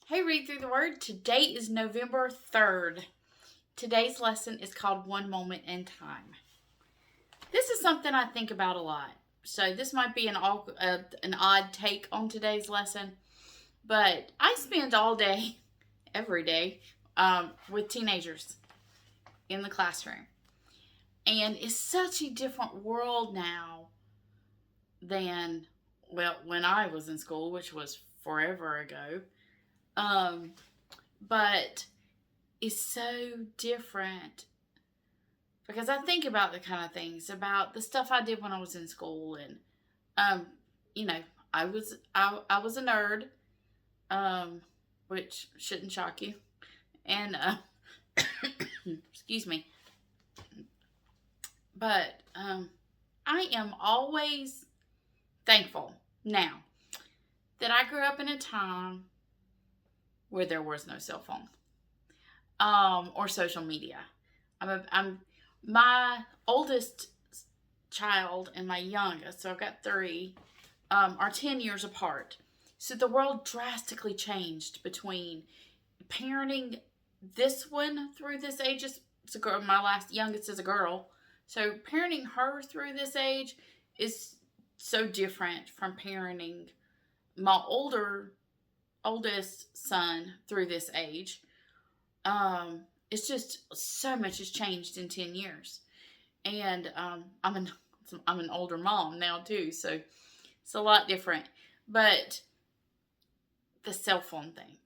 Hey, read through the word. Today is November 3rd. Today's lesson is called One Moment in Time. This is something I think about a lot. So this might be an odd take on today's lesson, but I spend all day, every day, with teenagers in the classroom. And it's such a different world now than, when I was in school, which was forever ago. But it's so different because I think about the kind of things, about the stuff I did when I was in school, and I was a nerd, which shouldn't shock you, and excuse me, but I am always thankful now that I grew up in a time where there was no cell phone or social media. I'm my oldest child and my youngest, so I've got three, are 10 years apart. So the world drastically changed between parenting this one through this age. It's a girl. My youngest is a girl. So parenting her through this age is so different from parenting my oldest son through this age. It's just so much has changed in 10 years. And I'm an older mom now too, so it's a lot different. But the cell phone thing,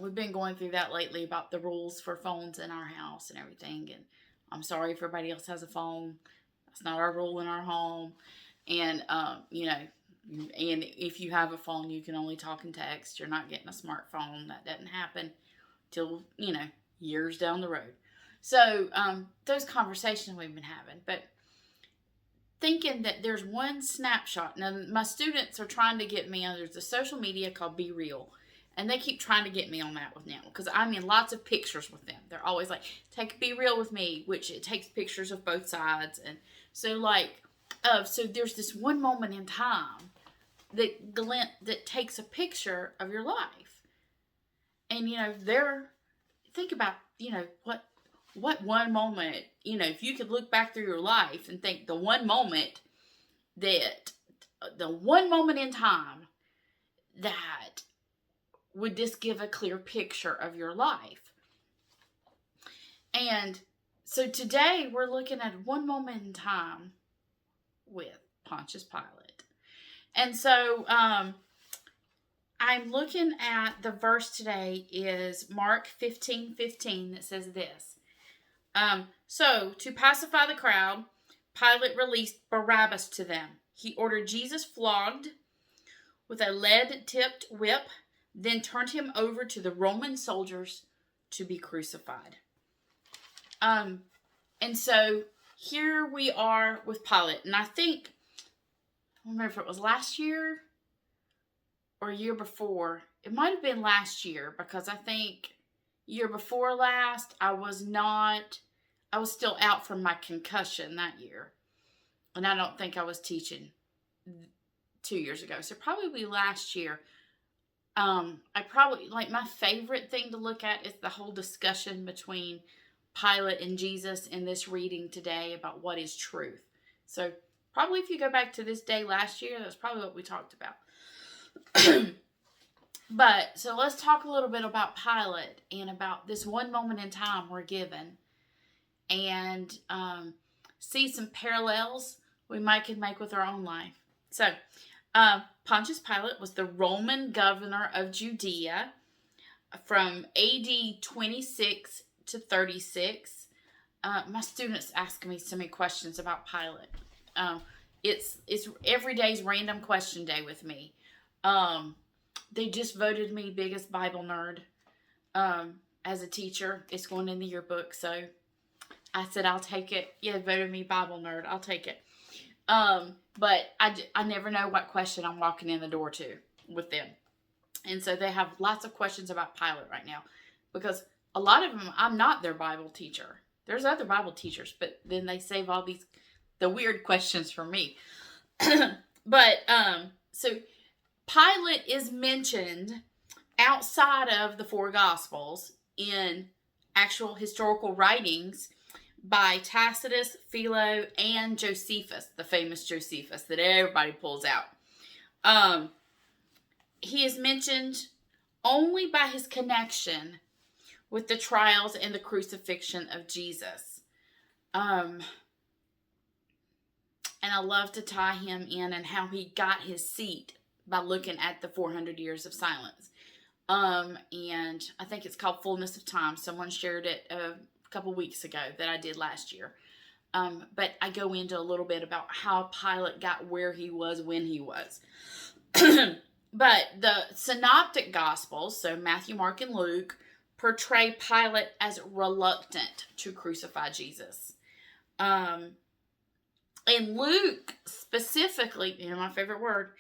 we've been going through that lately about the rules for phones in our house and everything. And I'm sorry if everybody else has a phone. That's not our rule in our home. And and if you have a phone, you can only talk and text. You're not getting a smartphone. That doesn't happen till, years down the road. So those conversations we've been having. But thinking that there's one snapshot. Now, my students are trying to get me on, there's a social media called Be Real. And they keep trying to get me on that with now. Because I'm in lots of pictures with them. They're always like, Be Real with me. Which it takes pictures of both sides. And so so there's this one moment in time that takes a picture of your life. And, think about, what one moment, if you could look back through your life and think the one moment in time that would just give a clear picture of your life. And so today we're looking at one moment in time with Pontius Pilate. And so I'm looking at the verse today is Mark 15:15 that says this. So to pacify the crowd, Pilate released Barabbas to them. He ordered Jesus flogged with a lead-tipped whip, then turned him over to the Roman soldiers to be crucified. And so here we are with Pilate. And I think, I don't remember if it was last year or year before. It might have been last year, because I think year before last, I was still out from my concussion that year. And I don't think I was teaching 2 years ago. So probably last year. My favorite thing to look at is the whole discussion between Pilate and Jesus in this reading today about what is truth. So probably if you go back to this day last year, that's probably what we talked about. But so let's talk a little bit about Pilate and about this one moment in time we're given, and see some parallels we could make with our own life. So Pontius Pilate was the Roman governor of Judea from AD 26 to 36. My students ask me so many questions about Pilate. It's every day's random question day with me. They just voted me biggest Bible nerd as a teacher. It's going in the yearbook, so I said I'll take it. Yeah, voted me Bible nerd. I'll take it. But I never know what question I'm walking in the door to with them. And so they have lots of questions about Pilate right now, because a lot of them, I'm not their Bible teacher. There's other Bible teachers, but then they save all these the weird questions for me. But, so Pilate is mentioned outside of the four Gospels in actual historical writings by Tacitus, Philo, and Josephus, the famous Josephus that everybody pulls out. He is mentioned only by his connection with the trials and the crucifixion of Jesus. And I love to tie him in and how he got his seat by looking at the 400 years of silence. And I think it's called Fullness of Time. Someone shared it a couple weeks ago that I did last year. But I go into a little bit about how Pilate got where he was when he was. But the synoptic Gospels, so Matthew, Mark, and Luke, portray Pilate as reluctant to crucify Jesus. And Luke specifically, my favorite word,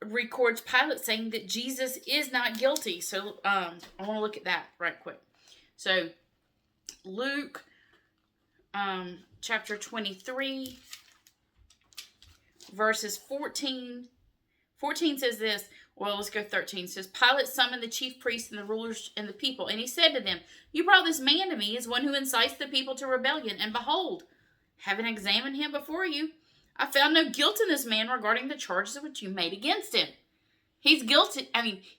records Pilate saying that Jesus is not guilty. So I want to look at that right quick. So Luke chapter 23 verses 14 says this. Well, let's go 13. It says, Pilate summoned the chief priests and the rulers and the people, and he said to them, you brought this man to me as one who incites the people to rebellion, and behold, having examined him before you, I found no guilt in this man regarding the charges which you made against him. He's guilty.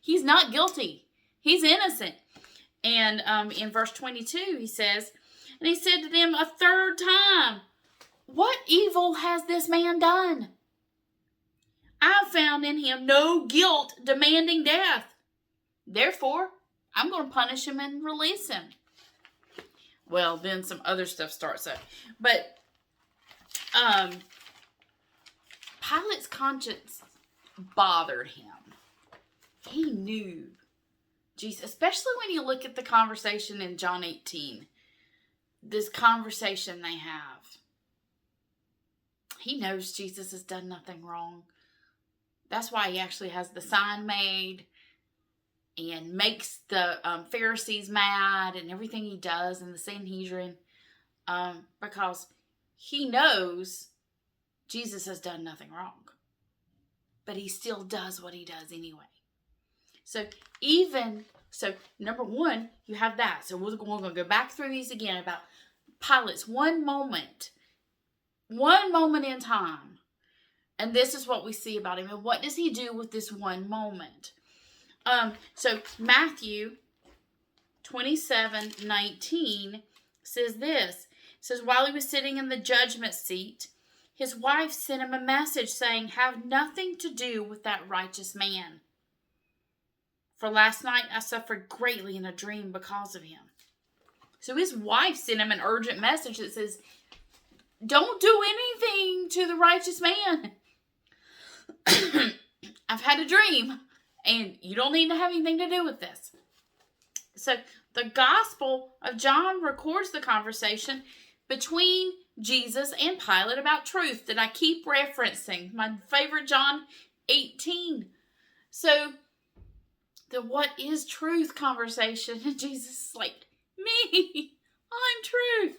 He's not guilty. He's innocent. And in verse 22, he says, and he said to them a third time, what evil has this man done? I found in him no guilt demanding death. Therefore, I'm going to punish him and release him. Well, then some other stuff starts up. But Pilate's conscience bothered him. He knew Jesus, especially when you look at the conversation in John 18. This conversation they have. He knows Jesus has done nothing wrong. That's why he actually has the sign made and makes the Pharisees mad and everything he does in the Sanhedrin. Because he knows Jesus has done nothing wrong. But he still does what he does anyway. So number one, you have that. So we're going to go back through these again about Pilate's one moment in time. And this is what we see about him. And what does he do with this one moment? So Matthew 27:19 says this. It says, while he was sitting in the judgment seat, his wife sent him a message saying, have nothing to do with that righteous man. For last night I suffered greatly in a dream because of him. So his wife sent him an urgent message that says, don't do anything to the righteous man. I've had a dream, and you don't need to have anything to do with this. So the Gospel of John records the conversation between Jesus and Pilate about truth that I keep referencing. My favorite, John 18. So the what is truth conversation, and Jesus is like, me, I'm truth.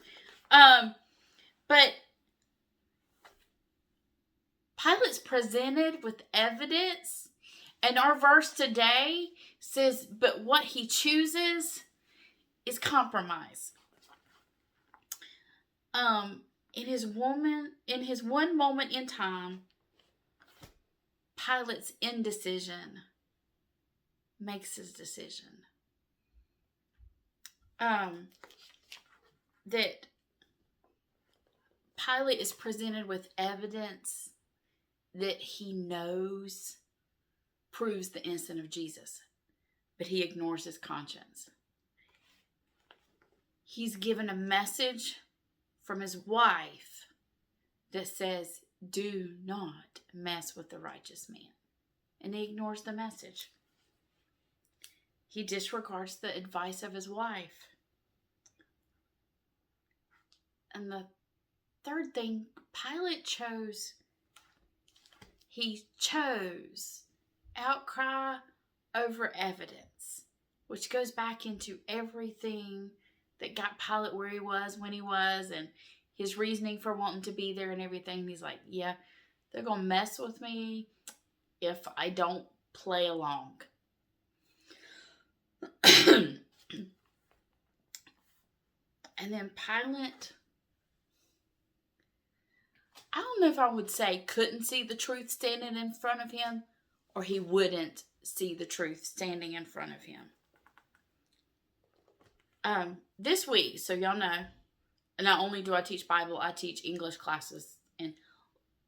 But Pilate's presented with evidence, and our verse today says, but what he chooses is compromise. In his one moment in time, Pilate's indecision makes his decision. That Pilate is presented with evidence that he knows proves the innocence of Jesus, but he ignores his conscience. He's given a message from his wife that says, do not mess with the righteous man. And he ignores the message. He disregards the advice of his wife. And the third thing, Pilate chose outcry over evidence, which goes back into everything that got Pilate where he was when he was, and his reasoning for wanting to be there and everything. He's like, yeah, they're going to mess with me if I don't play along. And then Pilate, I don't know if I would say couldn't see the truth standing in front of him, or he wouldn't see the truth standing in front of him. This week, so y'all know, not only do I teach Bible, I teach English classes. And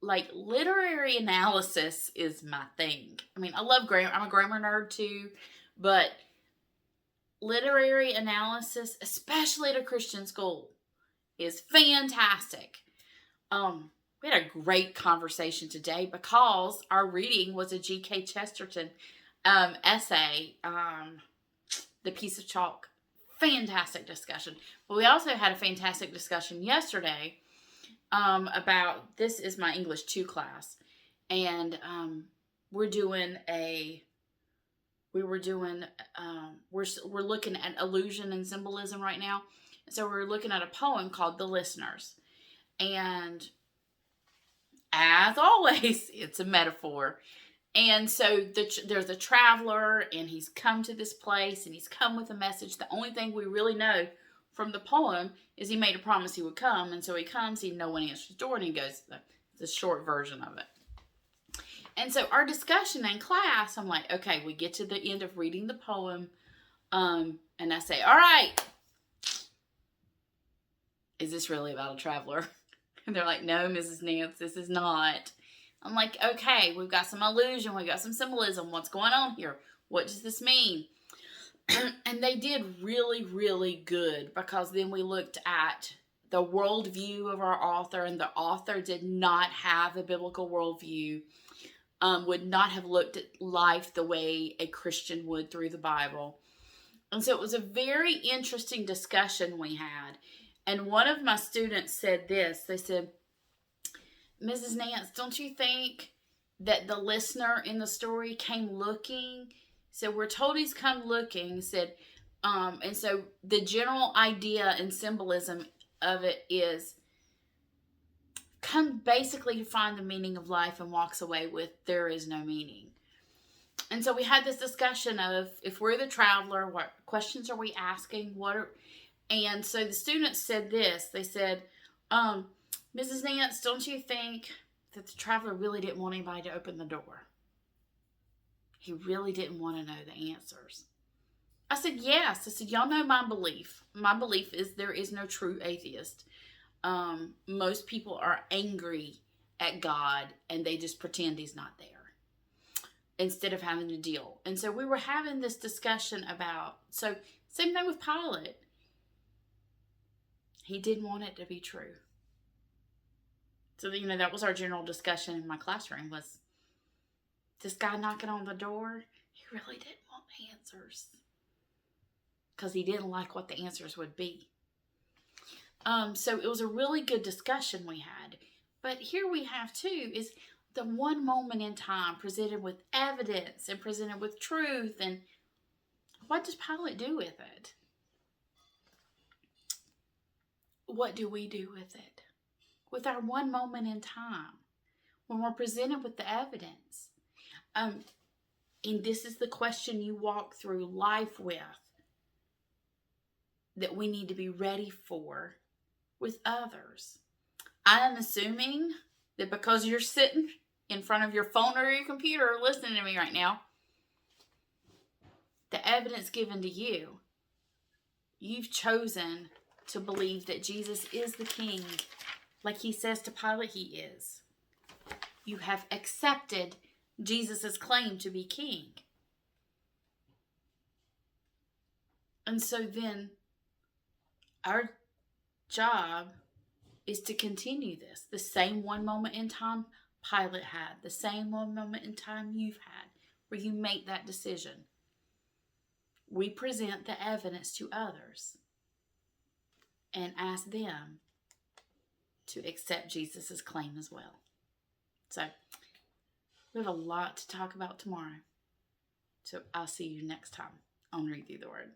like literary analysis is my thing. I mean, I love grammar. I'm a grammar nerd too, but literary analysis, especially at a Christian school, is fantastic. We had a great conversation today because our reading was a G.K. Chesterton essay, The Piece of Chalk. Fantastic discussion. But we also had a fantastic discussion yesterday about, this is my English 2 class, and we're looking at allusion and symbolism right now. So we're looking at a poem called The Listeners. And as always, it's a metaphor. And so there's a traveler, and he's come to this place, and he's come with a message. The only thing we really know from the poem is he made a promise he would come. And so he comes, no one answers the door, and he goes, the short version of it. And so our discussion in class, I'm like, okay, we get to the end of reading the poem, and I say, all right, is this really about a traveler? And they're like, no, Mrs. Nance, this is not. I'm like, okay, we've got some allusion, we've got some symbolism. What's going on here? What does this mean? And they did really, really good, because then we looked at the worldview of our author, and the author did not have a biblical worldview, would not have looked at life the way a Christian would through the Bible. And so it was a very interesting discussion we had. And one of my students said this. They said, Mrs. Nance, don't you think that the listener in the story came looking? So we're told he's come looking, said, and so the general idea and symbolism of it is come basically to find the meaning of life, and walks away with there is no meaning. And so we had this discussion of, if we're the traveler, what questions are we asking? And so the students said this. They said, Mrs. Nance, don't you think that the traveler really didn't want anybody to open the door? He really didn't want to know the answers. I said, yes. I said, y'all know my belief. My belief is there is no true atheist. Most people are angry at God, and they just pretend he's not there instead of having to deal. And so we were having this discussion about, so same thing with Pilate. He didn't want it to be true. So, that was our general discussion in my classroom, was this guy knocking on the door, he really didn't want answers, because he didn't like what the answers would be. So it was a really good discussion we had. But here we have too, is the one moment in time presented with evidence and presented with truth. And what does Pilate do with it? What do we do with it? With our one moment in time, when we're presented with the evidence. And this is the question you walk through life with, that we need to be ready for with others. I am assuming that because you're sitting in front of your phone or your computer listening to me right now, the evidence given to you, you've chosen to believe that Jesus is the King, like he says to Pilate he is. You have accepted Jesus' claim to be King. And so then our job is to continue this. The same one moment in time Pilate had, the same one moment in time you've had, where you make that decision. We present the evidence to others and ask them to accept Jesus' claim as well. So, we have a lot to talk about tomorrow. So, I'll see you next time on Read Through the Word.